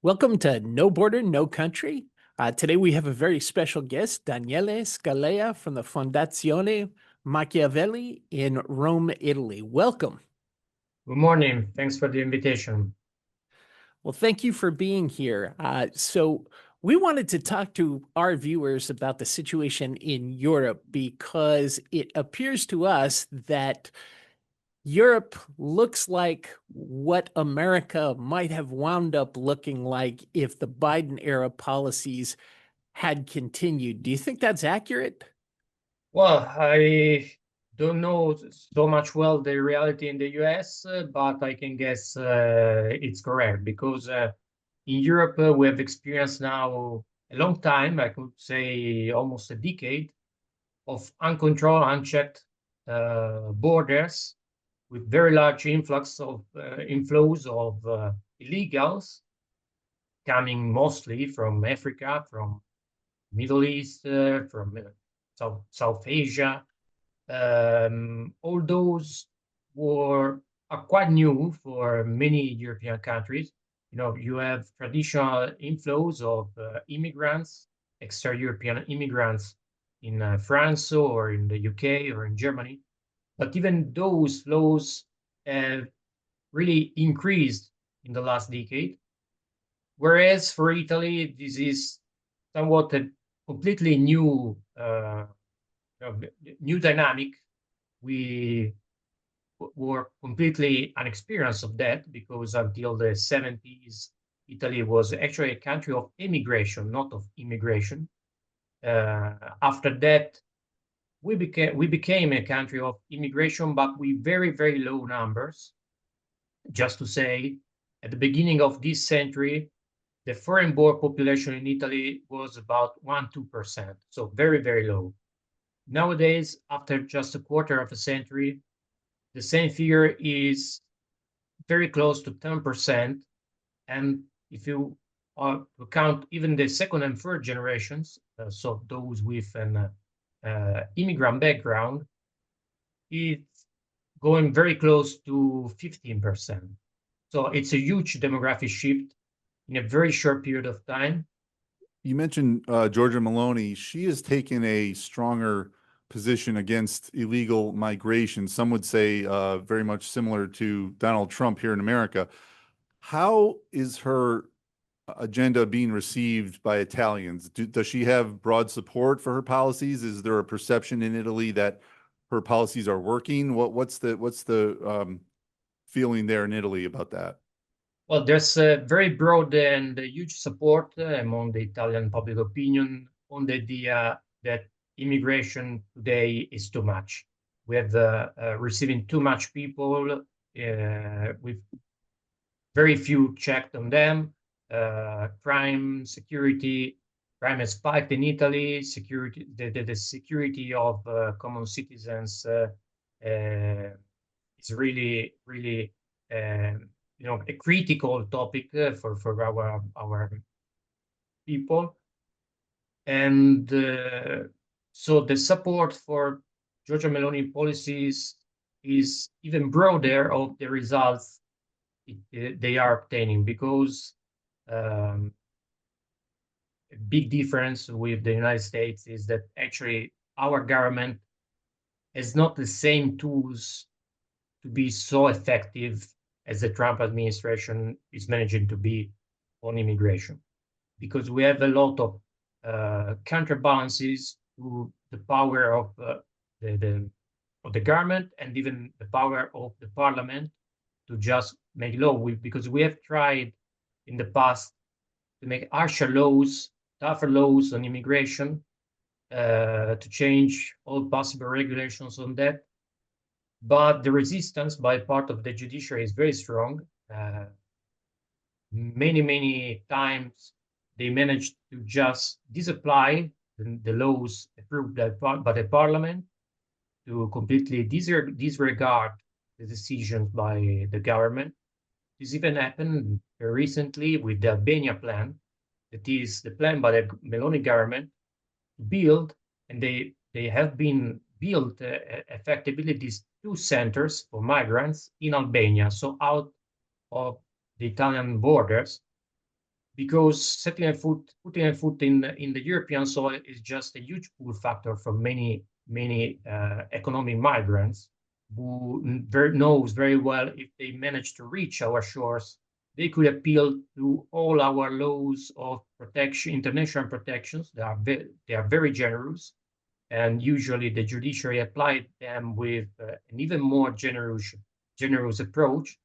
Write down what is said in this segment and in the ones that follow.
Welcome to No Border, No Country. Today we have a very special guest, Daniele Scalea from the Fondazione Machiavelli in Rome, Italy. Welcome. Good morning. Thanks for the invitation. Well, thank you for being here. We wanted to talk to our viewers about the situation in Europe because it appears to us that Europe looks like what America might have wound up looking like if the Biden era policies had continued. Do you think that's accurate? Well, I don't know so much well the reality in the US, but I can guess it's correct because in Europe we have experienced now a long time, I could say almost a decade, of uncontrolled, unchecked borders with very large inflows of illegals coming mostly from Africa, from Middle East, from South Asia. All those are quite new for many European countries. You know, you have traditional inflows of immigrants, extra-European immigrants in France or in the UK or in Germany. But even those flows have really increased in the last decade. Whereas for Italy, this is somewhat a completely new dynamic. We were completely unexperienced of that because until the 70s, Italy was actually a country of immigration, not of immigration. After that, we became a country of immigration, but with very, very low numbers. Just to say, at the beginning of this century, the foreign-born population in Italy was about 1-2%, so very, very low. Nowadays, after just a quarter of a century, the same figure is very close to 10%. And if you count even the second and third generations, so those with an immigrant background, it's going very close to 15%. So it's a huge demographic shift in a very short period of time. You mentioned Giorgia Meloni. She has taken a stronger position against illegal migration. Some would say very much similar to Donald Trump here in America. How is her agenda being received by Italians? Does she have broad support for her policies? Is there a perception in Italy that her policies are working? What's the feeling there in Italy about that? Well, there's a very broad and huge support among the Italian public opinion on the idea that immigration today is too much. We have receiving too much people with very few checked on them. Crime has spiked in Italy. The security of common citizens is really, really a critical topic for our people. And so the support for Giorgia Meloni policies is even broader of the results they are obtaining because a big difference with the United States is that actually our government has not the same tools to be so effective as the Trump administration is managing to be on immigration, because we have a lot of counterbalances to the power of the government and even the power of the parliament to just make law. Because we have tried in the past to make harsher laws, tougher laws on immigration, to change all possible regulations on that. But the resistance by part of the judiciary is very strong. Many times they managed to just disapply the laws approved by the parliament, to completely disregard the decisions by the government. This even happened very recently with the Albania plan, that is the plan by the Meloni government to build, and they have been built effectively these two centers for migrants in Albania, so out of the Italian borders, because putting a foot in the European soil is just a huge pull factor for many economic migrants who knows very well if they manage to reach our shores, they could appeal to all our laws of protection, international protections. They are very generous, and usually the judiciary applied them with an even more generous approach.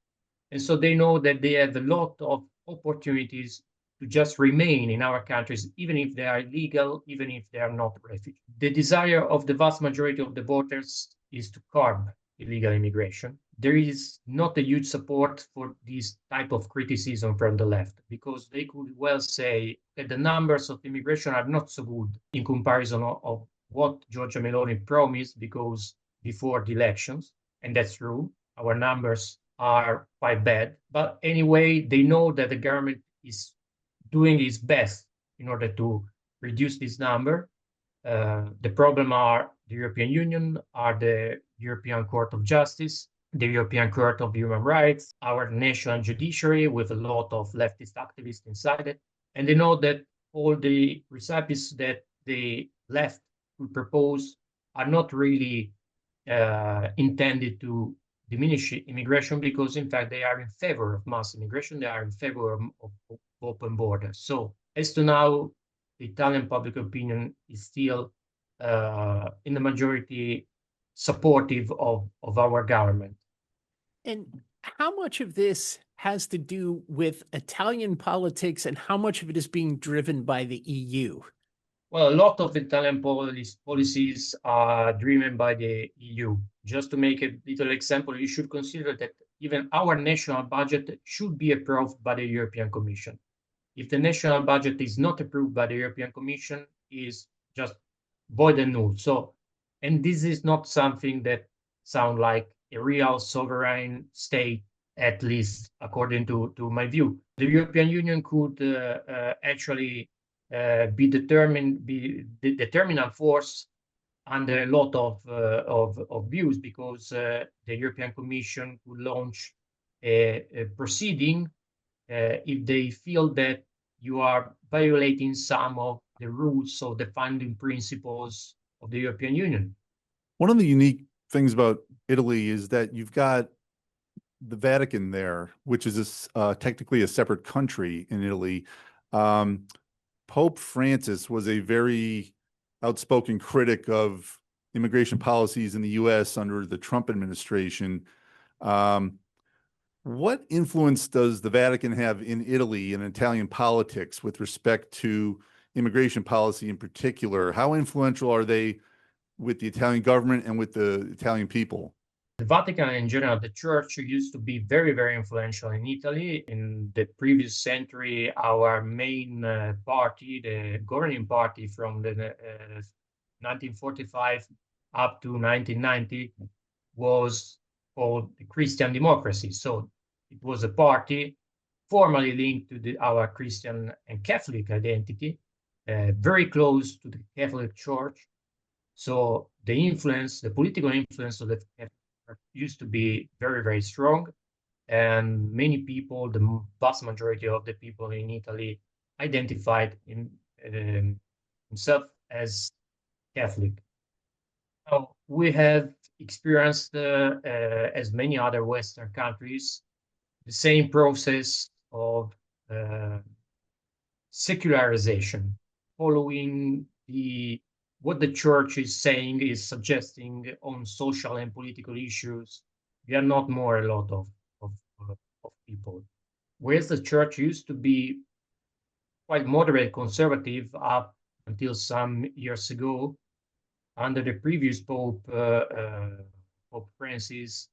And so they know that they have a lot of opportunities to just remain in our countries, even if they are illegal, even if they are not refugees. The desire of the vast majority of the voters is to curb illegal immigration. There is not a huge support for this type of criticism from the left, because they could well say that the numbers of immigration are not so good in comparison of what Giorgia Meloni promised because before the elections, and that's true. Our numbers are quite bad, but anyway, they know that the government is doing its best in order to reduce this number. The problem are the European Union, are the European Court of Justice, the European Court of Human Rights, our national judiciary with a lot of leftist activists inside it. And they know that all the recipes that the left will propose are not really intended to diminish immigration, because in fact they are in favor of mass immigration, they are in favor of open borders. So as to now, the Italian public opinion is still in the majority supportive of our government. And how much of this has to do with Italian politics and how much of it is being driven by the EU? Well, a lot of Italian policies are driven by the EU. Just to make a little example, you should consider that even our national budget should be approved by the European Commission. If the national budget is not approved by the European Commission, is just void and null. So, and this is not something that sounds like a real sovereign state, at least according to my view. The European Union could actually be the determinant force under a lot of views, because the European Commission could launch a proceeding if they feel that you are violating some of the rules of the founding principles of the European Union. One of the unique things about Italy is that you've got the Vatican there, which is technically a separate country in Italy. Pope Francis was a very outspoken critic of immigration policies in the U.S. under the Trump administration. What influence does the Vatican have in Italy and Italian politics with respect to immigration policy in particular? How influential are they with the Italian government and with the Italian people? The Vatican in general, the church used to be very, very influential in Italy. In the previous century, our main party, the governing party from the 1945 up to 1990, was called the Christian Democracy. So it was a party formally linked to our Christian and Catholic identity, very close to the Catholic Church. So the political influence of the Catholic Church used to be very, very strong. And many people, the vast majority of the people in Italy, identified himself as Catholic. Now, we have experienced, as many other Western countries, the same process of secularization, following what the church is saying, is suggesting on social and political issues. We are not more a lot of people. Whereas the church used to be quite moderate conservative up until some years ago, under the previous Pope, Pope Francis,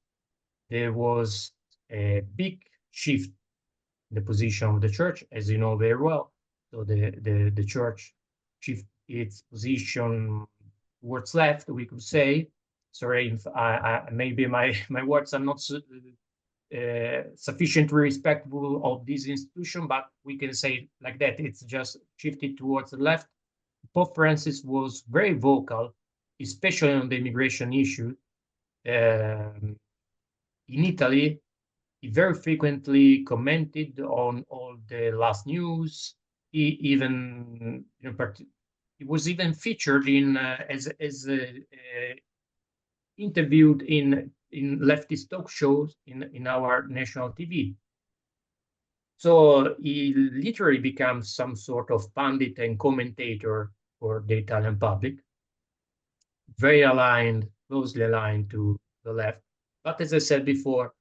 there was a big shift in the position of the church, as you know very well. So the church shifted its position towards left, we could say. Sorry if maybe my words are not sufficiently respectful of this institution, but we can say like that. It's just shifted towards the left. Pope Francis was very vocal, especially on the immigration issue. In Italy, He very frequently commented on all the last news. He even, he was even featured in as interviewed in leftist talk shows in our national TV. So he literally becomes some sort of pundit and commentator for the Italian public, very aligned, closely aligned to the left. But as I said before,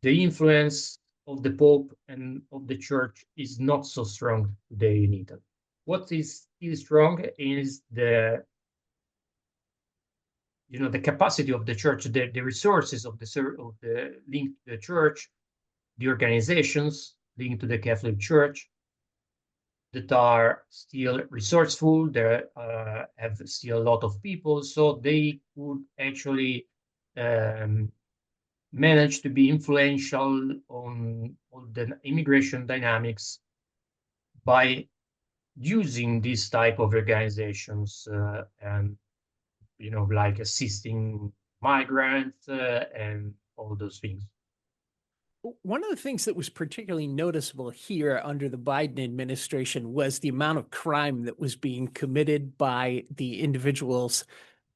the influence of the Pope and of the Church is not so strong today in Italy. What is still strong is the capacity of the Church, the resources of the linked to the Church, the organizations linked to the Catholic Church that are still resourceful. They have still a lot of people, so they could actually manage to be influential on the immigration dynamics by using these type of organizations and like assisting migrants and all those things. One of the things that was particularly noticeable here under the Biden administration was the amount of crime that was being committed by the individuals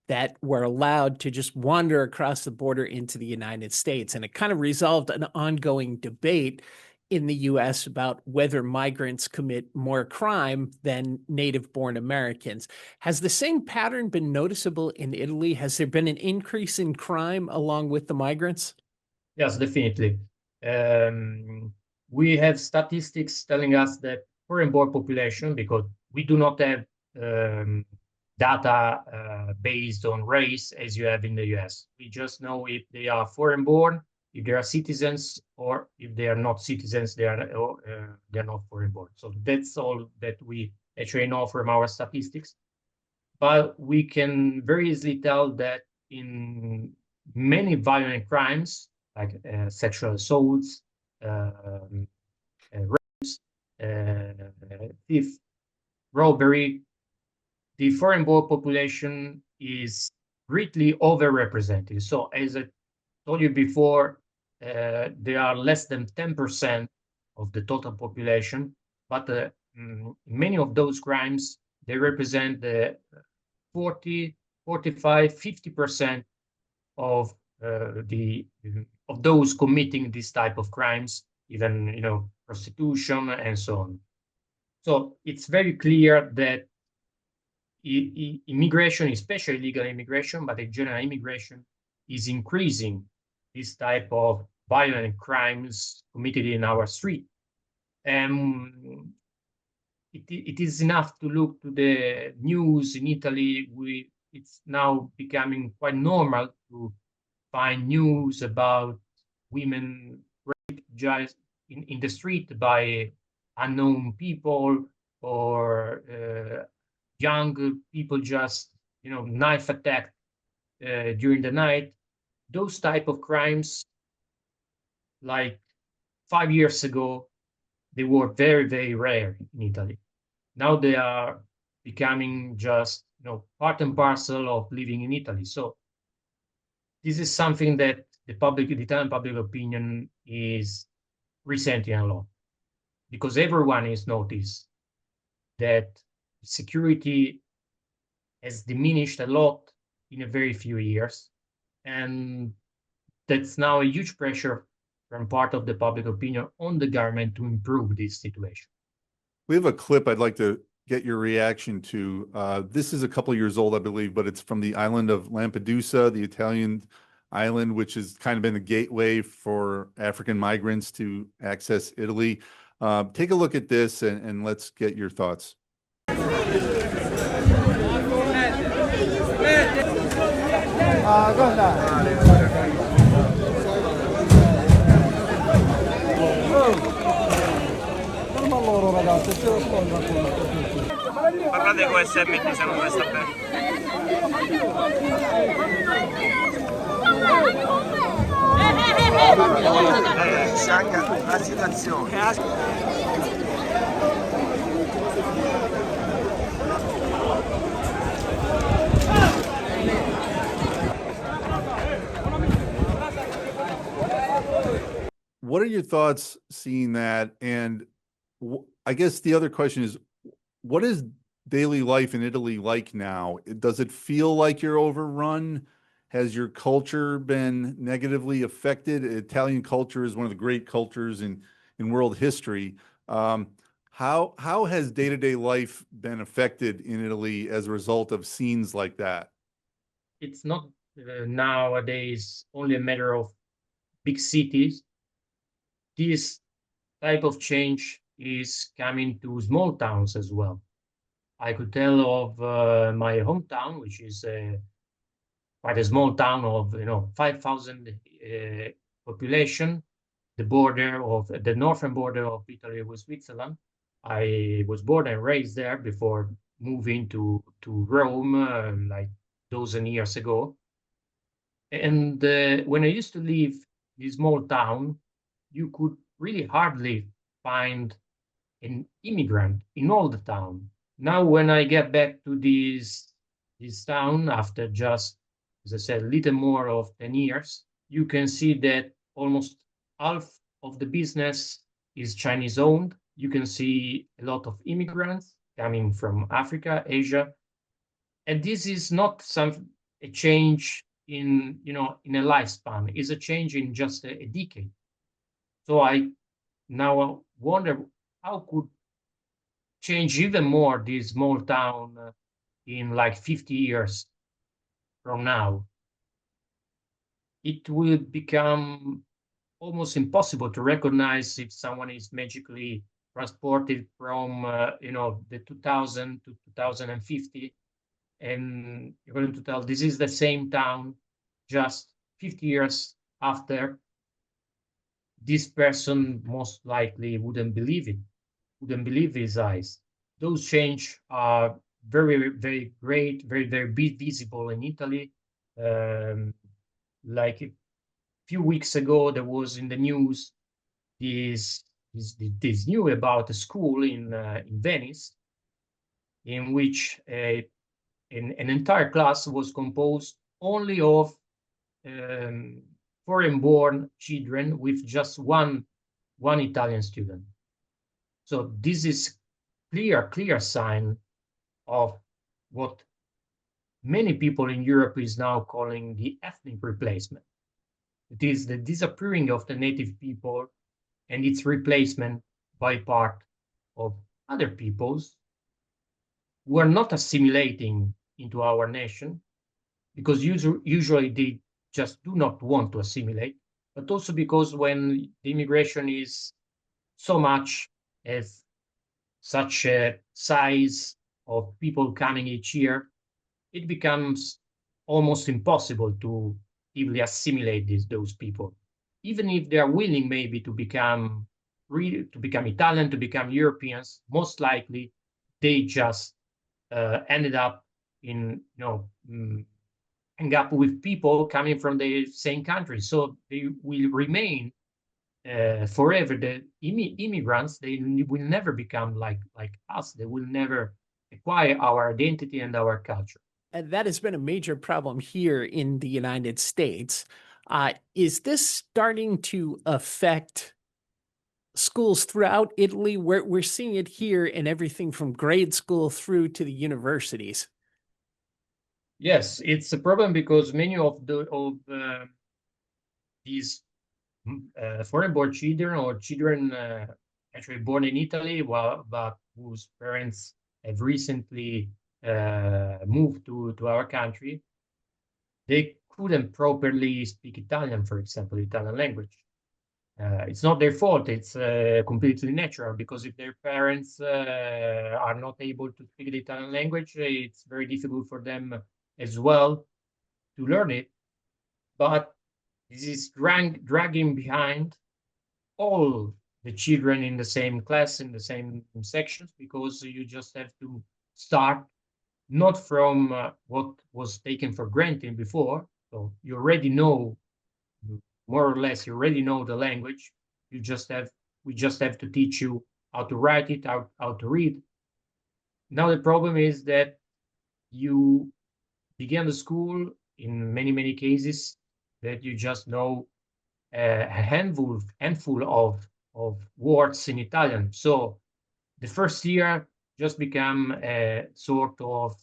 that were allowed to just wander across the border into the United States. And it kind of resolved an ongoing debate in the US about whether migrants commit more crime than native-born Americans. Has the same pattern been noticeable in Italy? Has there been an increase in crime along with the migrants? Yes, definitely. We have statistics telling us that foreign-born population, because we do not have data based on race as you have in the US. We just know if they are foreign-born, if they are citizens, or if they are not citizens, they are not foreign-born. So that's all that we actually know from our statistics. But we can very easily tell that in many violent crimes, like sexual assaults, rapes, theft, robbery, the foreign-born population is greatly overrepresented. So as I told you before, they are less than 10% of the total population, but many of those crimes, they represent the 40, 45, 50% of those committing this type of crimes, even prostitution and so on. So it's very clear that immigration, especially illegal immigration, but in general immigration, is increasing this type of violent crimes committed in our street. And it is enough to look to the news in Italy. It's now becoming quite normal to find news about women raped just in the street by unknown people, or young people just knife attacked during the night. Those type of crimes, like 5 years ago, they were very, very rare in Italy. Now they are becoming just part and parcel of living in Italy. So this is something that the Italian public opinion is resenting a lot, because everyone has noticed that security has diminished a lot in a very few years, and that's now a huge pressure from part of the public opinion on the government to improve this situation. We have a clip I'd like to get your reaction to. This is a couple years old, I believe, but it's from the island of Lampedusa, the Italian island, which has kind of been a gateway for African migrants to access Italy. Take a look at this and let's get your thoughts. Parlate con SMT se non mi sta bene. Sciacca la situazione. what are your thoughts seeing that? And I guess the other question is, what is daily life in Italy like now? Does it feel like you're overrun? Has your culture been negatively affected? Italian culture is one of the great cultures in world history. How has day-to-day life been affected in Italy as a result of scenes like that? It's not nowadays only a matter of big cities. This type of change is coming to small towns as well. I could tell of my hometown, which is quite a small town of 5,000 population, the border of the northern border of Italy with Switzerland. I was born and raised there before moving to Rome like dozen years ago. And when I used to live in this small town, you could really hardly find an immigrant in all the town. Now, when I get back to this town after just, as I said, a little more of 10 years, you can see that almost half of the business is Chinese owned. You can see a lot of immigrants coming from Africa, Asia, and this is not a change in in a lifespan. It's a change in just a decade. So I now wonder how could change even more this small town in like 50 years from now. It will become almost impossible to recognize if someone is magically transported from the 2000 to 2050, and you're going to tell this is the same town just 50 years after. This person most likely wouldn't believe it, wouldn't believe his eyes. Those change are very, very great, very, very visible in Italy. Like a few weeks ago, there was in the news this news about a school in Venice, in which an entire class was composed only of foreign-born children with just one Italian student. So this is clear sign of what many people in Europe is now calling the ethnic replacement. It is the disappearing of the native people and its replacement by part of other peoples who are not assimilating into our nation, because usually they just do not want to assimilate, but also because when the immigration is so much as such a size of people coming each year, it becomes almost impossible to easily assimilate those people, even if they are willing maybe to become Italian, to become Europeans. Most likely, they just ended up in hang up with people coming from the same country, so they will remain forever the immigrants. They will never become like us. They will never acquire our identity and our culture. And that has been a major problem here in the United States. Is this starting to affect schools throughout Italy? We're seeing it here in everything from grade school through to the universities. Yes, it's a problem because many of these foreign-born children or children actually born in Italy, but whose parents have recently moved to our country, they couldn't properly speak Italian, for example, Italian language. It's not their fault. It's completely natural, because if their parents are not able to speak the Italian language, it's very difficult for them as well to learn it. But this is dragging behind all the children in the same class, in the same sections, because you just have to start not from what was taken for granted before. So you already know, more or less, you already know the language. We just have to teach you how to write it, how to read. Now the problem is that you begin the school in many cases that you just know a handful of words in Italian. So the first year just become a sort of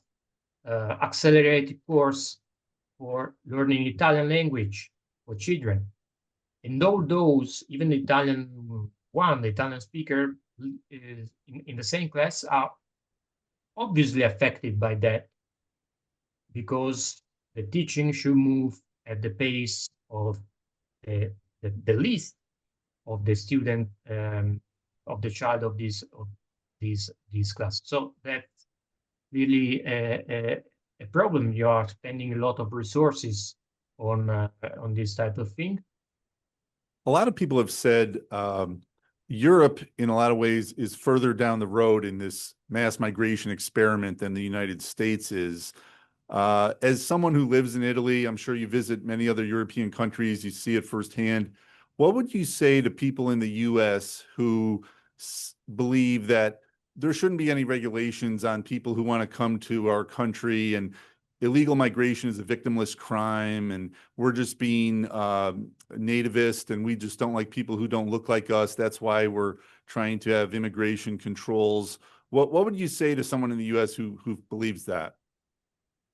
accelerated course for learning Italian language for children. And all those, even the Italian speaker is in the same class, are obviously affected by that, because the teaching should move at the pace of the least of the student, of the child of these class. So that's really a problem. You are spending a lot of resources on this type of thing. A lot of people have said Europe, in a lot of ways, is further down the road in this mass migration experiment than the United States is. As someone who lives in Italy, I'm sure you visit many other European countries, you see it firsthand. What would you say to people in the US who believe that there shouldn't be any regulations on people who want to come to our country, and illegal migration is a victimless crime, and we're just being nativist, and we just don't like people who don't look like us. That's why we're trying to have immigration controls. What would you say to someone in the US who believes that?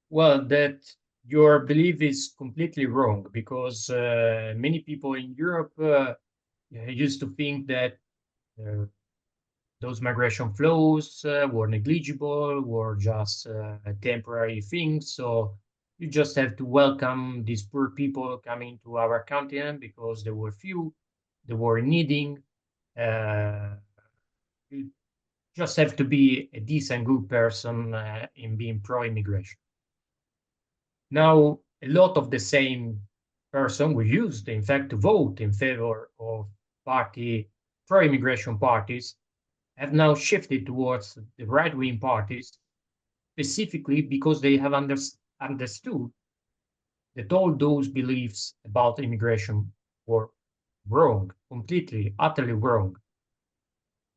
Well, that your belief is completely wrong, because many people in Europe used to think that those migration flows were negligible, were just temporary things. So you just have to welcome these poor people coming to our continent because there were few, they were needing. You just have to be a decent, good person in being pro-immigration. Now, a lot of the same person were used, in fact, to vote in favor of pro-immigration parties, have now shifted towards the right-wing parties, specifically because they have understood that all those beliefs about immigration were wrong, completely, utterly wrong,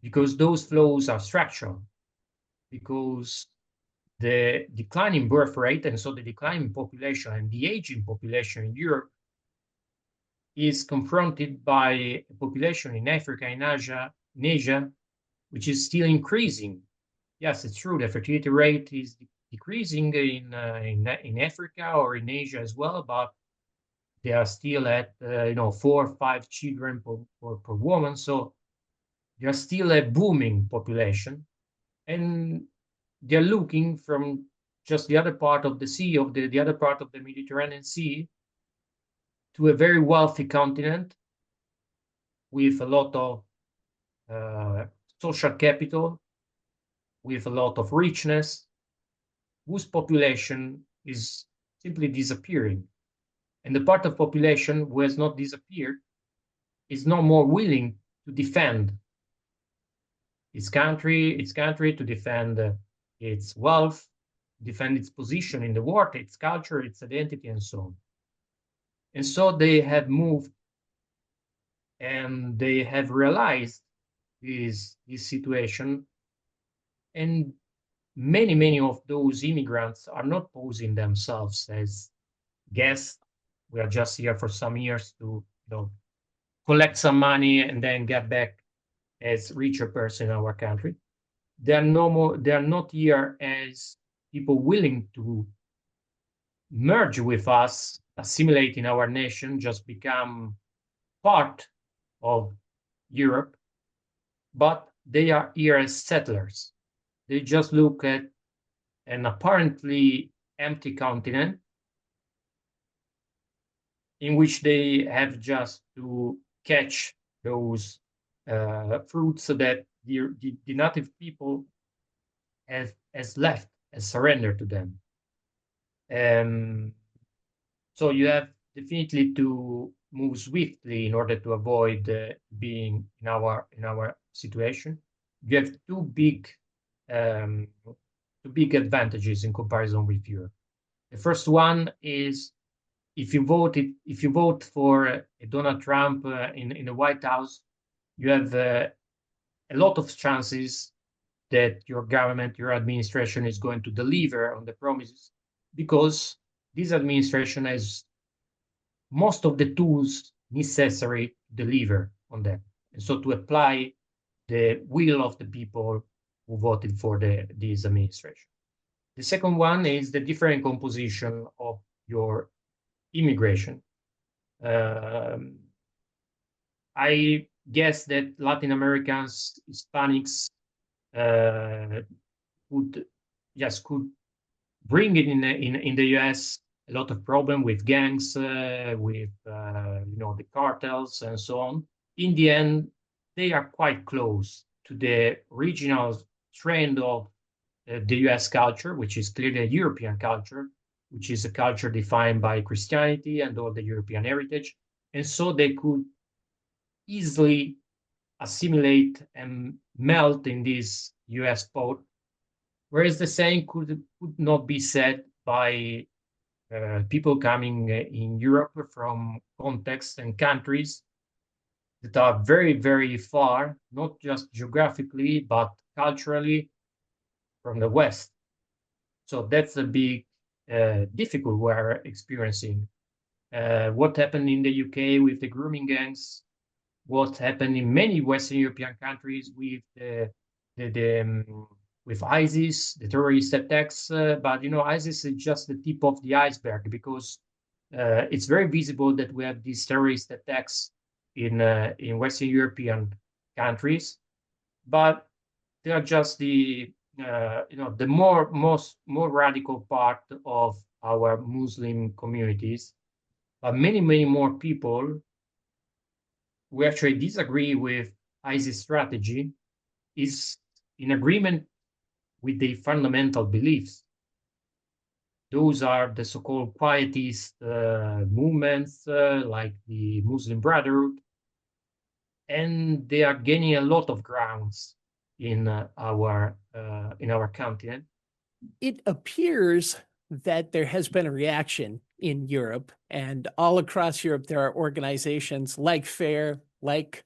because those flows are structural, because the declining birth rate, and so the declining population and the aging population in Europe, is confronted by a population in Africa, in Asia, which is still increasing. Yes, it's true. The fertility rate is decreasing in Africa or in Asia as well, but they are still at 4 or 5 children per woman. So they are still a booming population, and they're looking from just the other part of the sea, of the other part of the Mediterranean Sea, to a very wealthy continent with a lot of social capital, with a lot of richness, whose population is simply disappearing. And the part of population who has not disappeared is no more willing to defend its country, to defend its wealth, defend its position in the world, its culture, its identity, and so on. And so they have moved, and they have realized this situation, and many of those immigrants are not posing themselves as guests. We are just here for some years to collect some money and then get back as richer person in our country. They are not here as people willing to merge with us, assimilate in our nation, just become part of Europe, but they are here as settlers. They just look at an apparently empty continent in which they have just to catch those fruits that the native people has surrendered to them. So you have definitely to move swiftly in order to avoid being in our situation. You have two big advantages in comparison with Europe. The first one is if you vote for Donald Trump in the White House, you have a lot of chances that your government, your administration is going to deliver on the promises, because this administration has most of the tools necessary to deliver on that. And so to apply the will of the people who voted for this administration. The second one is the different composition of your immigration. I guess that Latin Americans, Hispanics could bring it in the US a lot of problem with gangs, with the cartels and so on. In the end, they are quite close to the regional trend of the US culture, which is clearly a European culture, which is a culture defined by Christianity and all the European heritage. And so they could easily assimilate and melt in this US pot, whereas the same could not be said by people coming in Europe from contexts and countries that are very, very far, not just geographically, but culturally from the West. So that's a big difficult we're experiencing. What happened in the UK with the grooming gangs, what happened in many Western European countries with with ISIS, the terrorist attacks, but ISIS is just the tip of the iceberg, because it's very visible that we have these terrorist attacks in Western European countries, but they are just the more radical part of our Muslim communities. But many more people who actually disagree with ISIS strategy is in agreement with the fundamental beliefs. Those are the so-called quietist movements like the Muslim Brotherhood, and they are gaining a lot of grounds in our continent. It appears that there has been a reaction in Europe, and all across Europe there are organizations like FAIR, like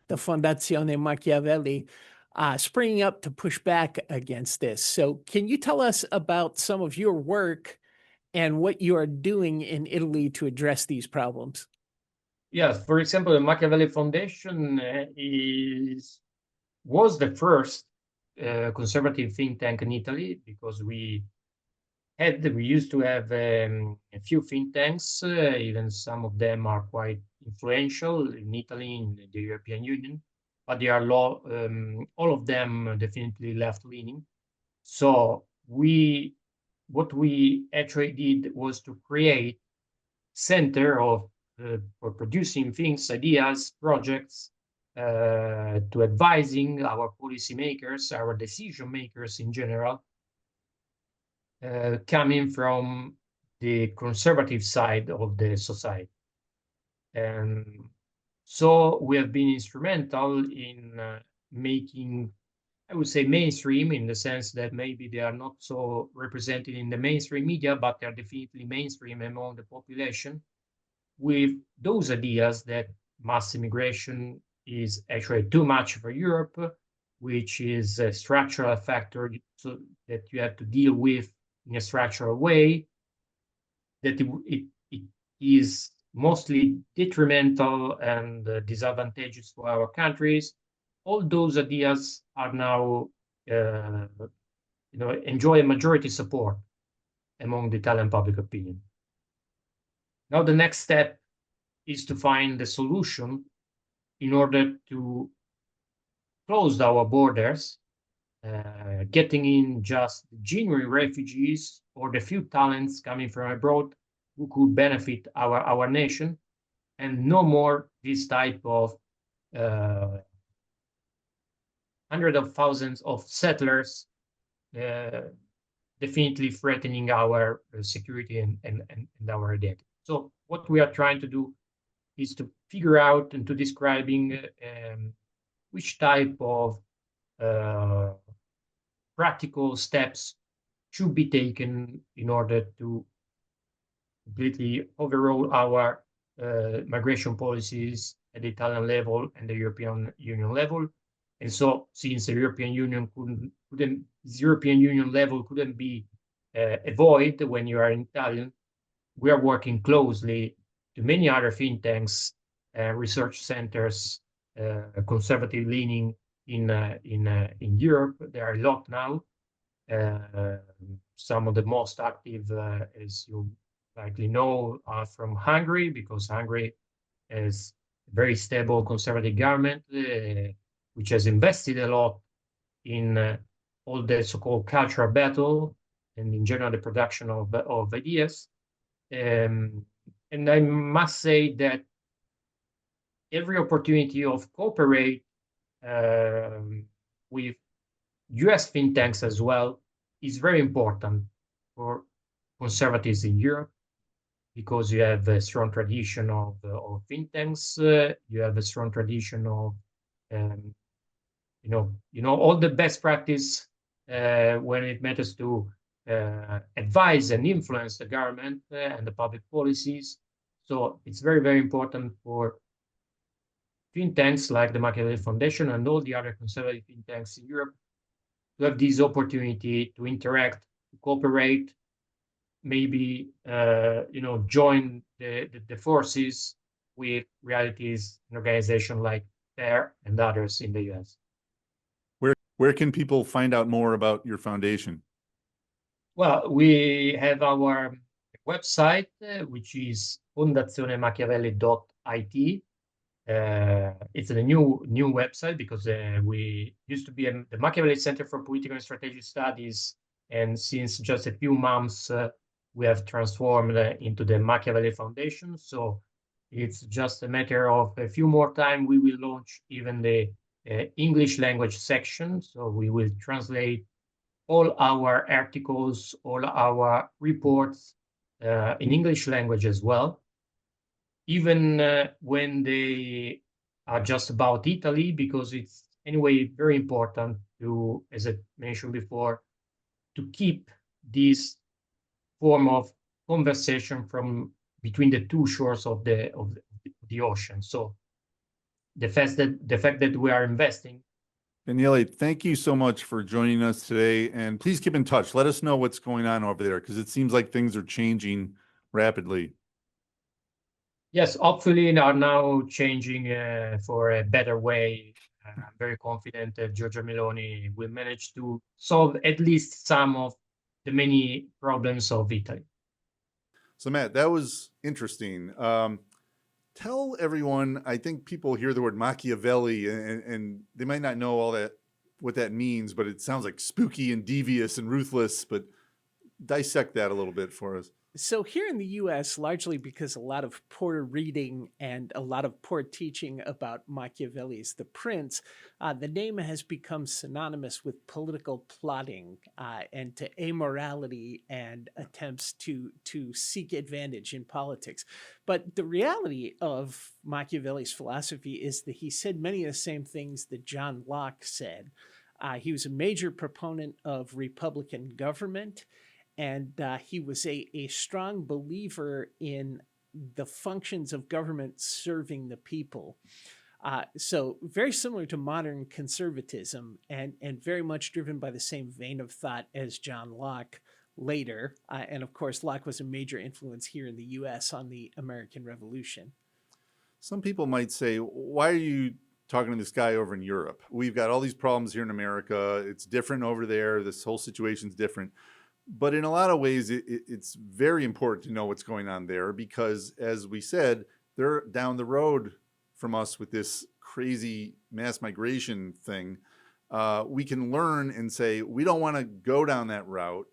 the Fondazione Machiavelli, springing up to push back against this. So can you tell us about some of your work and what you are doing in Italy to address these problems? Yes, for example, the Machiavelli Foundation was the first conservative think tank in Italy, because we used to have a few think tanks, even some of them are quite influential in Italy, in the European Union, but they are all of them definitely left-leaning. So what we actually did was to create center for producing things, ideas, projects, to advising our policymakers, our decision makers in general, coming from the conservative side of the society. And so we have been instrumental in making, I would say, mainstream, in the sense that maybe they are not so represented in the mainstream media, but they are definitely mainstream among the population, with those ideas that mass immigration is actually too much for Europe, which is a structural factor so that you have to deal with in a structural way, that it is mostly detrimental and disadvantageous for our countries. All those ideas are now, enjoy a majority support among the Italian public opinion. Now the next step is to find the solution in order to close our borders, getting in just genuine refugees or the few talents coming from abroad who could benefit our nation, and no more this type of hundreds of thousands of settlers definitely threatening our security and our identity. So what we are trying to do is to figure out and to describing which type of practical steps should be taken in order to completely overhaul our migration policies at the Italian level and the European Union level. And so, since the European Union European Union level couldn't be avoided when you are in Italian, we are working closely to many other think tanks research centers, conservative leaning in Europe. There are a lot now. Some of the most active, as you likely know, are from Hungary, because Hungary is a very stable conservative government, which has invested a lot in all the so-called cultural battle and in general the production of ideas. And I must say that every opportunity of cooperate with US think tanks as well is very important for conservatives in Europe, because you have a strong tradition of think tanks. You have a strong tradition of all the best practice when it matters to advise and influence the government and the public policies. So it's very, very important for think tanks like the Machiavelli Foundation and all the other conservative think tanks in Europe to have this opportunity to interact, to cooperate, maybe join the forces with realities and organizations like TER and others in the US. Where can people find out more about your foundation? Well, we have our website, which is fondazionemachiavelli.it. It's a new website because we used to be the Machiavelli Center for Political and Strategic Studies, and since just a few months we have transformed into the Machiavelli Foundation. So it's just a matter of a few more time we will launch even the English language section. So we will translate all our articles, all our reports in English language as well, even when they are just about Italy, because it's anyway very important to, as I mentioned before, to keep this form of conversation from between the two shores of the ocean. So the fact that we are investing. Daniele, thank you so much for joining us today, and please keep in touch. Let us know what's going on over there, because it seems like things are changing rapidly. Yes, hopefully are now changing for a better way. I'm very confident that Giorgia Meloni will manage to solve at least some of the many problems of Italy. So Matt, that was interesting. Tell everyone, I think people hear the word Machiavelli and they might not know all that, what that means, but it sounds like spooky and devious and ruthless, but dissect that a little bit for us. So here in the US, largely because a lot of poor reading and a lot of poor teaching about Machiavelli's The Prince, the name has become synonymous with political plotting and to amorality and attempts to seek advantage in politics. But the reality of Machiavelli's philosophy is that he said many of the same things that John Locke said. He was a major proponent of Republican government. And he was a strong believer in the functions of government serving the people. So very similar to modern conservatism and very much driven by the same vein of thought as John Locke later. And of course, Locke was a major influence here in the US on the American Revolution. Some people might say, why are you talking to this guy over in Europe? We've got all these problems here in America. It's different over there. This whole situation's different. But in a lot of ways, it's very important to know what's going on there, because, as we said, they're down the road from us with this crazy mass migration thing. We can learn and say, we don't want to go down that route.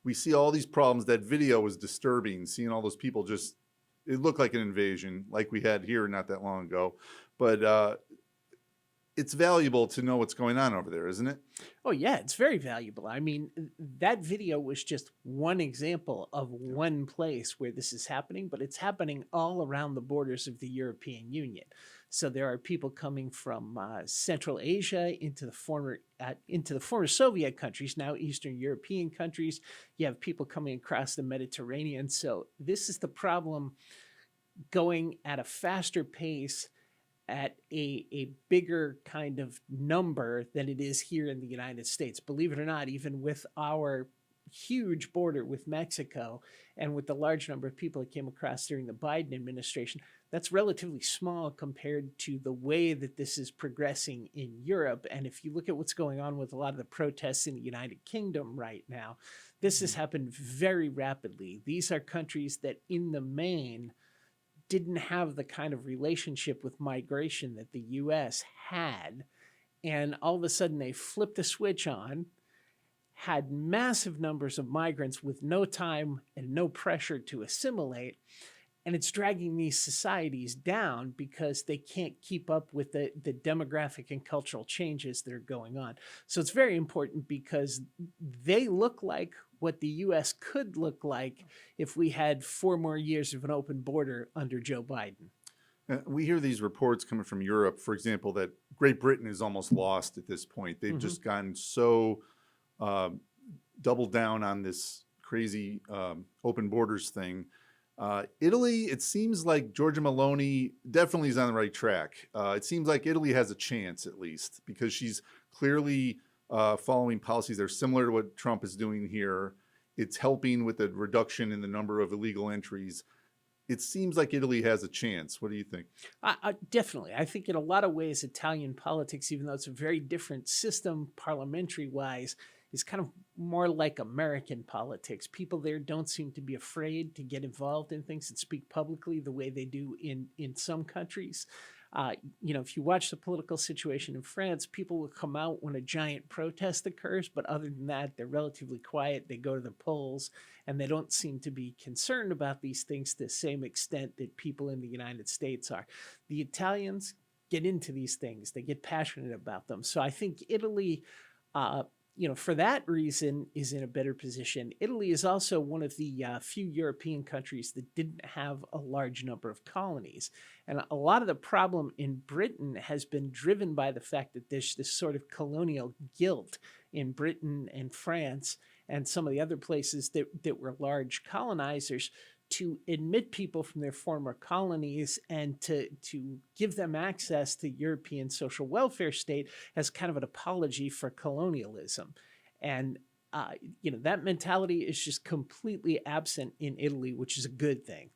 We see all these problems. That video was disturbing, seeing all those people just, it looked like an invasion like we had here not that long ago. But it's valuable to know what's going on over there, isn't it? Oh, yeah, it's very valuable. I mean, that video was just one example of one place where this is happening, but it's happening all around the borders of the European Union. So there are people coming from Central Asia into the former Soviet countries, now Eastern European countries. You have people coming across the Mediterranean. So this is the problem going at a faster pace at a bigger kind of number than it is here in the United States. Believe it or not, even with our huge border with Mexico and with the large number of people that came across during the Biden administration, that's relatively small compared to the way that this is progressing in Europe. And if you look at what's going on with a lot of the protests in the United Kingdom right now, this has happened very rapidly. These are countries that in the main didn't have the kind of relationship with migration that the US had. And all of a sudden they flipped the switch on, had massive numbers of migrants with no time and no pressure to assimilate. And it's dragging these societies down because they can't keep up with the demographic and cultural changes that are going on. So it's very important because they look like what the US could look like if we had 4 more years of an open border under Joe Biden. We hear these reports coming from Europe, for example, that Great Britain is almost lost at this point. They've just gotten so doubled down on this crazy open borders thing. Italy, it seems like Giorgia Meloni definitely is on the right track. It seems like Italy has a chance, at least, because she's clearly following policies that are similar to what Trump is doing here. It's helping with the reduction in the number of illegal entries. It seems like Italy has a chance. What do you think? Definitely. I think in a lot of ways, Italian politics, even though it's a very different system parliamentary-wise, is kind of more like American politics. People there don't seem to be afraid to get involved in things and speak publicly the way they do in some countries. If you watch the political situation in France, people will come out when a giant protest occurs, but other than that, they're relatively quiet. They go to the polls, and they don't seem to be concerned about these things to the same extent that people in the United States are. The Italians get into these things. They get passionate about them. So I think Italy, for that reason, is in a better position. Italy is also one of the few European countries that didn't have a large number of colonies. And a lot of the problem in Britain has been driven by the fact that there's this sort of colonial guilt in Britain and France and some of the other places that were large colonizers to admit people from their former colonies and to give them access to European social welfare state as kind of an apology for colonialism. And, that mentality is just completely absent in Italy, which is a good thing.